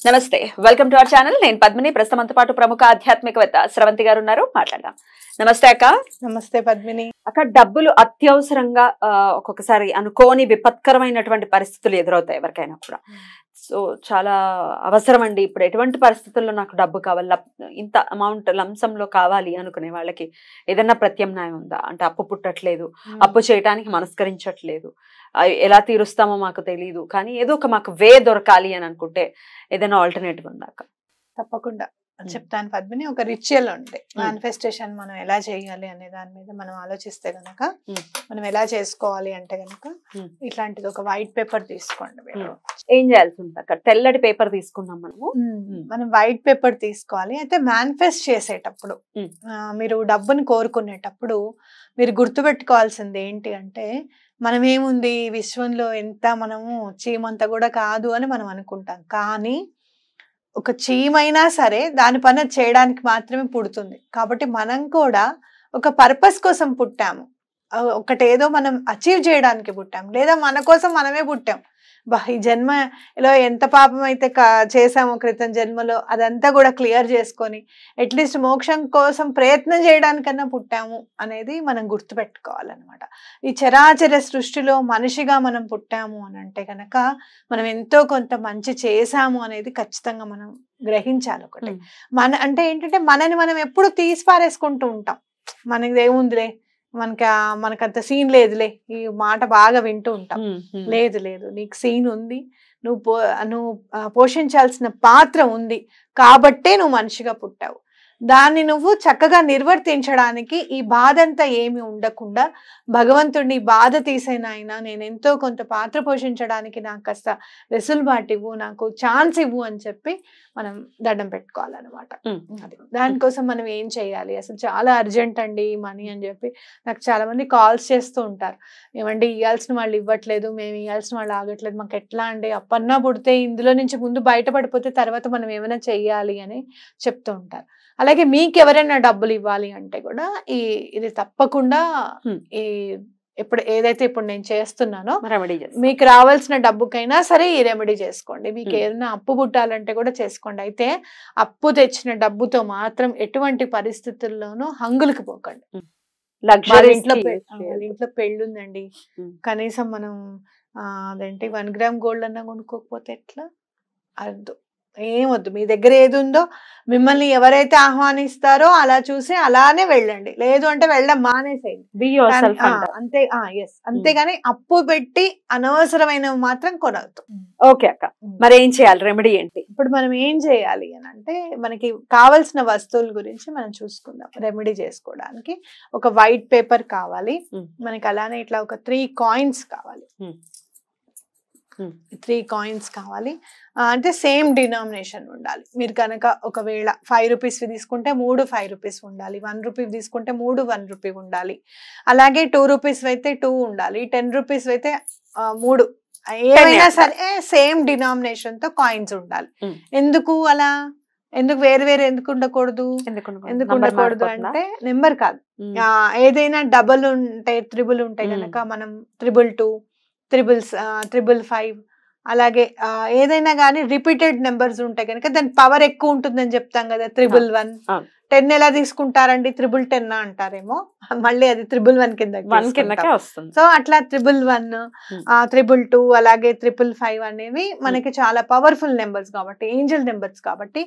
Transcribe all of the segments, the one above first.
నమస్తే, welcome to our channel. నేను పద్మిని. ప్రస్తుతంతో పాటు ప్రముఖ ఆధ్యాత్మికవేత్త స్రవంతి గారు ఉన్నారు. మాట్లాడదాం. నమస్తే అక్క. నమస్తే పద్మిని. అక్క, డబ్బులు అత్యవసరంగా ఒక్కొక్కసారి అనుకోని విపత్కరమైనటువంటి పరిస్థితులు ఎదురవుతాయి ఎవరికైనా కూడా. సో చాలా అవసరం అండి, ఇప్పుడు ఎటువంటి పరిస్థితుల్లో నాకు డబ్బు కావాలి, ఇంత అమౌంట్ లంసంలో కావాలి అనుకునే వాళ్ళకి ఏదైనా ప్రత్యామ్నాయం ఉందా? అంటే అప్పు పుట్టట్లేదు, అప్పు చేయడానికి మనస్కరించట్లేదు, ఎలా తీరుస్తామో మాకు తెలియదు, కానీ ఏదో ఒక మాకు వే దొరకాలి అని అనుకుంటే ఏదైనా ఆల్టర్నేటివ్ ఉందా? తప్పకుండా చెప్తాను పద్మిని. ఒక రిచువల్ ఉంటే మేనిఫెస్టేషన్ మనం ఎలా చేయాలి అనే దాని మీద మనం ఆలోచిస్తే గనక మనం ఎలా చేసుకోవాలి అంటే గనక ఇట్లాంటిది ఒక వైట్ పేపర్ తీసుకోండి. ఏం చేయాల్సి ఉంటుంది? తెల్లటి పేపర్ తీసుకున్నాం మనం వైట్ పేపర్ తీసుకోవాలి. అయితే మేనిఫెస్ట్ చేసేటప్పుడు మీరు డబ్బుని కోరుకునేటప్పుడు మీరు గుర్తుపెట్టుకోవాల్సింది ఏంటి అంటే, మనం ఏముంది విశ్వంలో ఎంత మనము చీమంత కూడా కాదు అని మనం అనుకుంటాం. కానీ ఒక చీమైనా సరే దాని పని చేయడానికి మాత్రమే పుడుతుంది. కాబట్టి మనం కూడా ఒక పర్పస్ కోసం పుట్టాము, ఒకటేదో మనం అచీవ్ చేయడానికి పుట్టాం, లేదా మన కోసం మనమే పుట్టాం. ఈ జన్మలో ఎంత పాపం అయితే చేసామో క్రితం జన్మలో అదంతా కూడా క్లియర్ చేసుకొని అట్లీస్ట్ మోక్షం కోసం ప్రయత్నం చేయడానికన్నా పుట్టాము అనేది మనం గుర్తుపెట్టుకోవాలన్నమాట. ఈ చరాచర సృష్టిలో మనిషిగా మనం పుట్టాము అని అంటే కనుక మనం ఎంతో కొంత మంచి చేసాము అనేది ఖచ్చితంగా మనం గ్రహించాలి. ఒకటి అంటే ఏంటంటే మనని మనం ఎప్పుడు తీసి పారేసుకుంటూ ఉంటాం. మనకి ఏముందిలే, మనకంత సీన్ లేదులే, ఈ మాట బాగా వింటూ ఉంటాం. లేదు లేదు, నీకు సీన్ ఉంది, నువ్వు పోషించాల్సిన పాత్ర ఉంది, కాబట్టే నువ్వు మనిషిగా పుట్టావు. దాన్ని నువ్వు చక్కగా నిర్వర్తించడానికి ఈ బాధ అంతా ఏమి ఉండకుండా భగవంతుడిని బాధ తీసేనాయన, నేను ఎంతో కొంత పాత్ర పోషించడానికి నాకు కాస్త వెసులుబాటు ఇవ్వు, నాకు ఛాన్స్ ఇవ్వు అని చెప్పి మనం దండం పెట్టుకోవాలన్నమాట. అది దానికోసం మనం ఏం చేయాలి? అసలు చాలా అర్జెంట్ అండి మనీ అని చెప్పి నాకు చాలా మంది కాల్స్ చేస్తూ ఉంటారు. ఏమండి ఇవ్వాల్సిన వాళ్ళు ఇవ్వట్లేదు, మేము ఇవ్వాల్సిన వాళ్ళు ఆగట్లేదు, మాకు ఎట్లా అండి? అప్పన్నా పుడితే ఇందులో నుంచి ముందు బయటపడిపోతే తర్వాత మనం ఏమైనా చెయ్యాలి అని చెప్తూ ఉంటారు. అలాగే మీకు ఎవరైనా డబ్బులు ఇవ్వాలి అంటే కూడా ఇది తప్పకుండా ఇప్పుడు ఏదైతే ఇప్పుడు నేను చేస్తున్నానో మీకు రావాల్సిన డబ్బుకైనా సరే ఈ రెమెడీ చేసుకోండి. మీకు ఏదైనా అప్పు పుట్టాలంటే కూడా చేసుకోండి. అయితే అప్పు తెచ్చిన డబ్బుతో మాత్రం ఎటువంటి పరిస్థితుల్లోనూ హంగులకి పోకండి. ఇంట్లో పెళ్ళి ఉందండి, కనీసం మనం అదేంటి 1 గ్రామ్ గోల్డ్ అన్నా కొనుక్కోకపోతే ఎట్లా? అద్దు, ఏమొద్దు. మీ దగ్గర ఏది ఉందో మిమ్మల్ని ఎవరైతే ఆహ్వానిస్తారో అలా చూసి అలానే వెళ్ళండి. లేదు అంటే వెళ్ళడం మానేసేయండి అంతే. అంతేగాని అప్పు పెట్టి అనవసరమైనవి మాత్రం కొనవద్దు. ఓకే అక్క, మరి ఏం చేయాలి? రెమెడీ ఏంటి? ఇప్పుడు మనం ఏం చేయాలి అని అంటే, మనకి కావాల్సిన వస్తువుల గురించి మనం చూసుకుందాం. రెమెడీ చేసుకోవడానికి ఒక వైట్ పేపర్ కావాలి మనకి, అలానే ఇట్లా ఒక 3 కాయిన్స్ కావాలి. 3 కాయిన్స్ కావాలి. అంటే సేమ్ డినామినేషన్ ఉండాలి. మీరు కనుక ఒకవేళ 5 రూపీస్ తీసుకుంటే 3 5 రూపీస్ ఉండాలి, 1 రూపీ తీసుకుంటే 3 1 రూపీ ఉండాలి, అలాగే 2 రూపీస్ అయితే 2 ఉండాలి, 10 రూపీస్ అయితే 3, ఏమైనా సరే సేమ్ డినామినేషన్ తో కాయిన్స్ ఉండాలి. ఎందుకు అలా? ఎందుకు వేరు వేరు ఎందుకు ఉండకూడదు? ఎందుకు ఉండకూడదు అంటే నెంబర్ కాదు, ఏదైనా డబల్ ఉంటాయి, త్రిబుల్ ఉంటాయి కనుక మనం 222 555 అలాగే ఏదైనా కానీ రిపీటెడ్ నెంబర్స్ ఉంటాయి కనుక దాని పవర్ ఎక్కువ ఉంటుందని చెప్తాం కదా. 111 10 ఎలా తీసుకుంటారండి? 1010 అంటారేమో, మళ్ళీ అది 111 కింద వస్తుంది. సో అట్లా 111 222 అలాగే 555 అనేవి మనకి చాలా పవర్ఫుల్ నెంబర్స్ కాబట్టి, ఏంజల్ నెంబర్స్ కాబట్టి,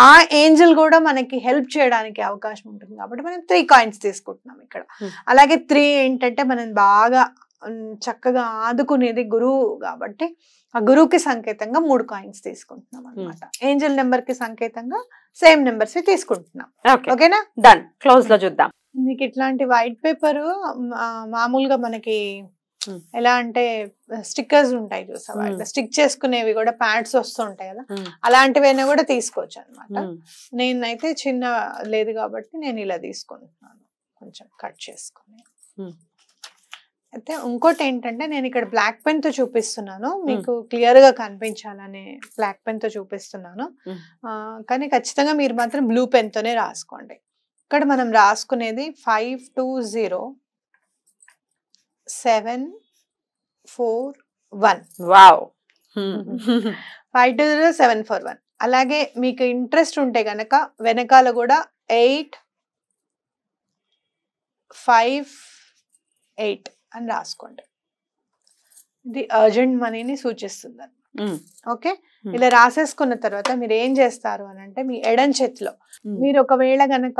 ఆ ఏంజల్ కూడా మనకి హెల్ప్ చేయడానికి అవకాశం ఉంటుంది కాబట్టి మనం 3 కాయిన్స్ తీసుకుంటున్నాం ఇక్కడ. అలాగే 3 ఏంటంటే మనం బాగా చక్కగా ఆదుకునేది గురువు కాబట్టి ఆ గురువుకి సంకేతంగా 3 కాయిన్స్ తీసుకుంటున్నాం అనమాట. ఏంజల్ నెంబర్ కి సంకేతంగా సేమ్ నెంబర్స్ తీసుకుంటున్నాం. ఓకేనా? డన్. క్లోజ్ లో చూద్దాం. మీకు ఇట్లాంటి వైట్ పేపర్ మామూలుగా మనకి ఎలా అంటే స్టిక్కర్స్ ఉంటాయి చూసావా, ఇట్లా స్టిక్ చేసుకునేవి కూడా ప్యాడ్స్ వస్తూ ఉంటాయి కదా, అలాంటివైనా కూడా తీసుకోవచ్చు అనమాట. నేనైతే చిన్న లేదు కాబట్టి నేను ఇలా తీసుకుంటున్నాను, కొంచెం కట్ చేసుకుని. అయితే ఇంకోటి ఏంటంటే, నేను ఇక్కడ బ్లాక్ పెన్ తో చూపిస్తున్నాను, మీకు క్లియర్ గా కనిపించాలని బ్లాక్ పెన్ తో చూపిస్తున్నాను. కానీ ఖచ్చితంగా మీరు మాత్రం బ్లూ పెన్ తోనే రాసుకోండి. ఇక్కడ మనం రాసుకునేది 520741. 520741 అలాగే మీకు ఇంట్రెస్ట్ ఉంటే గనక వెనకాల కూడా 8, 5, 8 అని రాసుకోండి. ఇది అర్జెంట్ మనీని సూచిస్తుంది. ఓకే, ఇలా రాసేసుకున్న తర్వాత మీరు ఏం చేస్తారు అని అంటే, మీ ఎడం చేతిలో మీరు ఒకవేళ గనక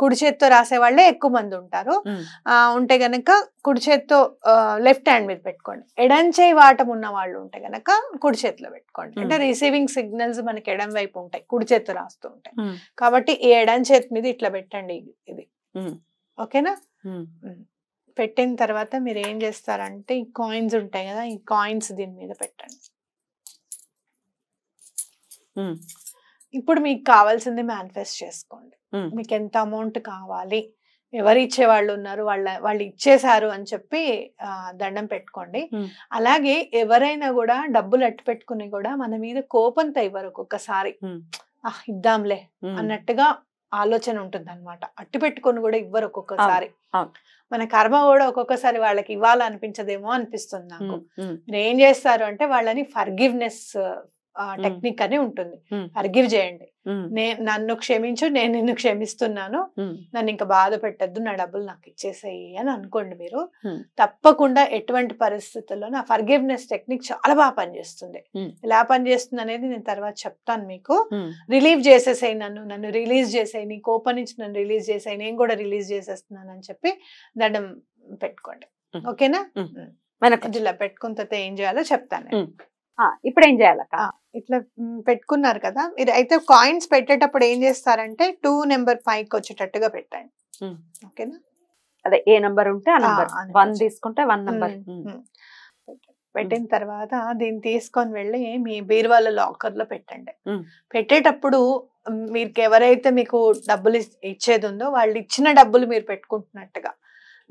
కుడి చేత్తో రాసే వాళ్ళే ఎక్కువ మంది ఉంటారు. ఉంటే గనక కుడి చేత్తో లెఫ్ట్ హ్యాండ్ మీద పెట్టుకోండి. ఎడం చేయి వాటం ఉన్న వాళ్ళు ఉంటే గనక కుడి చేతిలో పెట్టుకోండి. అంటే రిసీవింగ్ సిగ్నల్స్ మనకి ఎడం వైపు ఉంటాయి, కుడి చేత్తో రాస్తూ ఉంటాయి. కాబట్టి ఈ ఎడం చేతి మీద ఇట్లా పెట్టండి ఇది. ఓకేనా? పెట్టిన తర్వాత మీరు ఏం చేస్తారంటే, ఈ కాయిన్స్ ఉంటాయి కదా, ఈ కాయిన్స్ దీని మీద పెట్టండి. ఇప్పుడు మీకు కావాల్సింది మేనిఫెస్ట్ చేసుకోండి. మీకు ఎంత అమౌంట్ కావాలి, ఎవరు ఇచ్చే వాళ్ళు ఉన్నారు, వాళ్ళు ఇచ్చేసారు అని చెప్పి దండం పెట్టుకోండి. అలాగే ఎవరైనా కూడా డబ్బులు అట్టు పెట్టుకుని కూడా మన మీద కోపంతో ఇవ్వరు. ఒక్కొక్కసారి ఇద్దాంలే అన్నట్టుగా ఆలోచన ఉంటుంది అనమాట. అట్టు పెట్టుకొని కూడా ఇవ్వరు ఒక్కొక్కసారి. మన కర్మ కూడా ఒక్కొక్కసారి వాళ్ళకి ఇవ్వాలనిపించదేమో అనిపిస్తుంది నాకు. మీరు ఏం చేస్తారు అంటే, వాళ్ళని ఫర్గివ్నెస్ టెక్నిక్ అని ఉంటుంది. ఫర్గివ్ చేయండి. నన్ను క్షమించు, నేను నిన్ను క్షమిస్తున్నాను, నన్ను ఇంకా బాధ పెట్టద్దు, నా డబ్బులు నాకు ఇచ్చేసేయి అని అనుకోండి. మీరు తప్పకుండా ఎటువంటి పరిస్థితుల్లో ఆ ఫర్గివ్నెస్ టెక్నిక్ చాలా బాగా పనిచేస్తుంది. ఎలా పనిచేస్తుంది అనేది నేను తర్వాత చెప్తాను మీకు. రిలీవ్ చేసేసాయి, నన్ను రిలీజ్ చేసేయి, నీ కోపం నుంచి నన్ను రిలీజ్ చేసేయి, నేను కూడా రిలీజ్ చేసేస్తున్నాను అని చెప్పి దండం పెట్టుకోండి. ఓకేనా? ఇలా పెట్టుకున్న తర్వాత ఏం చేయాలో చెప్తాను. ఇప్పుడు ఏం చేయాలక్క? ఇట్లా పెట్టుకున్నారు కదా, మీరు అయితే కాయిన్స్ పెట్టేటప్పుడు ఏం చేస్తారంటే 2 నెంబర్ పైకి వచ్చేటట్టుగా పెట్టండి. ఓకేనా? అదే ఏ నంబర్ ఉంటే ఆ నంబర్, 1 తీసుకుంటే 1 నంబర్ పెట్టిన తర్వాత దీన్ని తీసుకొని వెళ్ళి మీ బీరువాల లాకర్ లో పెట్టండి. పెట్టేటప్పుడు మీకు ఎవరైతే మీకు డబ్బులు ఇచ్చేది ఉందో వాళ్ళు ఇచ్చిన డబ్బులు మీరు పెట్టుకుంటున్నట్టుగా,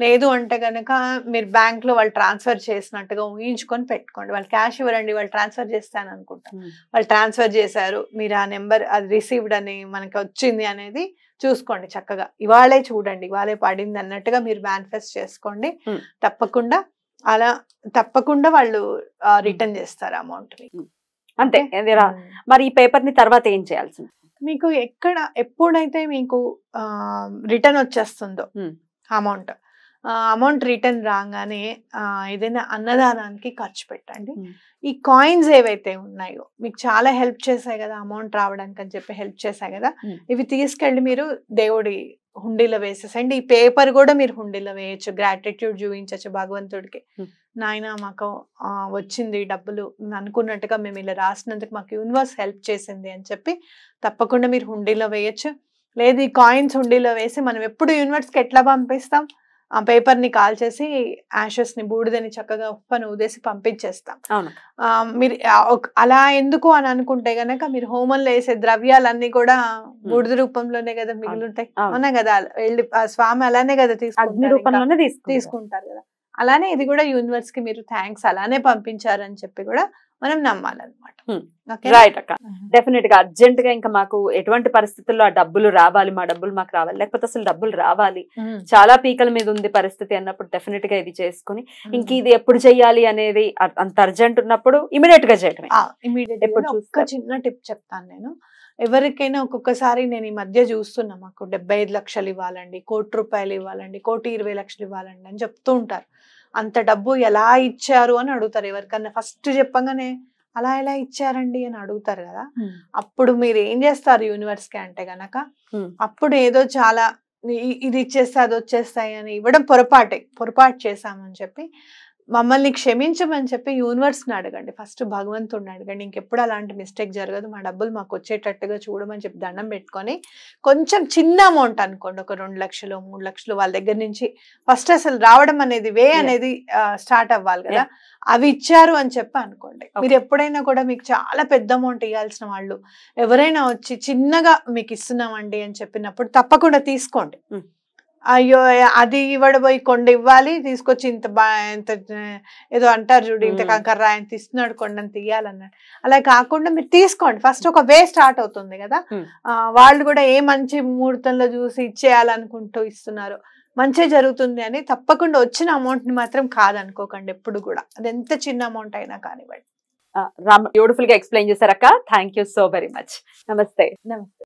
లేదు అంటే కనుక మీరు బ్యాంక్ లో వాళ్ళు ట్రాన్స్ఫర్ చేసినట్టుగా ఊహించుకొని పెట్టుకోండి. వాళ్ళు క్యాష్ ఇవ్వరండి, వాళ్ళు ట్రాన్స్ఫర్ చేస్తాను అనుకుంటా, వాళ్ళు ట్రాన్స్ఫర్ చేశారు, మీరు ఆ నెంబర్ అది రిసీవ్డ్ అని మనకి వచ్చింది అనేది చూసుకోండి చక్కగా. ఇవాళే చూడండి, ఇవాళే పడింది అన్నట్టుగా మీరు మేనిఫెస్ట్ చేసుకోండి. తప్పకుండా వాళ్ళు రిటర్న్ చేస్తారు అమౌంట్ మీకు. అంతే. మరి ఈ పేపర్ ని తర్వాత ఏం చేయాల్సింది? మీకు ఎప్పుడైతే మీకు రిటర్న్ వచ్చేస్తుందో అమౌంట్ రిటర్న్ రాగానే ఏదైనా అన్నదానానికి ఖర్చు పెట్టండి. ఈ కాయిన్స్ ఏవైతే ఉన్నాయో మీకు చాలా హెల్ప్ చేశాయి కదా, అమౌంట్ రావడానికి అని చెప్పి హెల్ప్ చేశాయి కదా, ఇవి తీసుకెళ్ళి మీరు దేవుడి హుండీలో వేసేసండి. ఈ పేపర్ కూడా మీరు హుండీలో వేయచ్చు, గ్రాటిట్యూడ్ చూపించచ్చు భగవంతుడికి. నాయన మాకు వచ్చింది డబ్బులు అనుకున్నట్టుగా, మేము ఇలా రాసినందుకు మాకు యూనివర్స్ హెల్ప్ చేసింది అని చెప్పి తప్పకుండా మీరు హుండీలో వేయచ్చు. లేదు ఈ కాయిన్స్ హుండీలో వేసి మనం ఎప్పుడు యూనివర్స్కి ఎట్లా పంపిస్తాం, ఆ పేపర్ ని కాల్ చేసి యాషెస్ ని బూడిదని చక్కగా ఉప్పని ఊదేసి పంపించేస్తాం. మీరు అలా ఎందుకు అని అనుకుంటే గనక, మీరు హోమంలో వేసే ద్రవ్యాలన్నీ కూడా బూడిద రూపంలోనే కదా మిగులుంటాయి, అవునా కదా? వెళ్ళి స్వామి అలానే కదా తీసుకుంటారు కదా. అలానే ఇది కూడా యూనివర్స్ కి మీరు థ్యాంక్స్ అలానే పంపించారని చెప్పి కూడా మనం నమ్మాలన్నమాట. రైట్ అక్క. డెఫినెట్ గా అర్జెంట్ గా ఇంకా మాకు ఎటువంటి పరిస్థితుల్లో ఆ డబ్బులు రావాలి, మా డబ్బులు మాకు రావాలి, లేకపోతే అసలు డబ్బులు రావాలి, చాలా పీకల మీద ఉంది పరిస్థితి అన్నప్పుడు డెఫినెట్ గా ఇది చేసుకుని ఇంక ఇది ఎప్పుడు చెయ్యాలి అనేది అంత అర్జెంట్ ఉన్నప్పుడు ఇమీడియట్ గా చేయటమే. ఒక చిన్న టిప్ చెప్తాను నేను. ఎవరికైనా ఒక్కొక్కసారి నేను ఈ మధ్య చూస్తున్నా, మాకు 75 లక్షలు ఇవ్వాలండి, 1 కోటి రూపాయలు ఇవ్వాలండి, 1,20,00,000 ఇవ్వాలండి అని చెప్తూ ఉంటారు. అంత డబ్బు ఎలా ఇచ్చారు అని అడుగుతారు. ఎవరికన్నా ఫస్ట్ చెప్పగానే అలా ఎలా ఇచ్చారండి అని అడుగుతారు కదా. అప్పుడు మీరు ఏం చేస్తారు యూనివర్స్ కి అంటే గనక, అప్పుడు ఏదో చాలా ఇది ఇచ్చేస్తే అది వచ్చేస్తాయి అని ఇవ్వడం పొరపాటు చేశామని చెప్పి మమ్మల్ని క్షమించమని చెప్పి యూనివర్స్ ని అడగండి. ఫస్ట్ భగవంతుడిని అడగండి, ఇంకెప్పుడు అలాంటి మిస్టేక్ జరగదు, మా డబ్బులు మాకు వచ్చేటట్టుగా చూడమని చెప్పి దండం పెట్టుకొని, కొంచెం చిన్న అమౌంట్ అనుకోండి, ఒక 2 లక్షలు 3 లక్షలు వాళ్ళ దగ్గర నుంచి ఫస్ట్ అసలు రావడం అనేది అనేది స్టార్ట్ అవ్వాలి కదా, అవి ఇచ్చారు అని చెప్పి అనుకోండి. మీరు ఎప్పుడైనా కూడా మీకు చాలా పెద్ద అమౌంట్ ఇవ్వాల్సిన వాళ్ళు ఎవరైనా వచ్చి చిన్నగా మీకు ఇస్తున్నామండి అని చెప్పినప్పుడు తప్పకుండా తీసుకోండి. అయ్యో అది ఇవ్వడబోయి కొండ ఇవ్వాలి తీసుకొచ్చి ఇంత ఏదో అంటారు చూడు, ఇంత కంకర ఆయన ఇస్తున్నాడు కొండని తీయాలన్నాడు, అలా కాకుండా మీరు తీసుకోండి. ఫస్ట్ ఒక వే స్టార్ట్ అవుతుంది కదా. వాళ్ళు కూడా ఏ మంచి ముహూర్తంలో చూసి ఇచ్చేయాలనుకుంటూ ఇస్తున్నారు, మంచి జరుగుతుంది అని తప్పకుండా వచ్చిన అమౌంట్ ని మాత్రం కాదనుకోకండి ఎప్పుడు కూడా, అది ఎంత చిన్న అమౌంట్ అయినా కానివ్వండి. రామ్ బ్యూటిఫుల్ గా ఎక్స్ప్లెయిన్ చేశారక్క. Thank you so very much. నమస్తే. నమస్తే.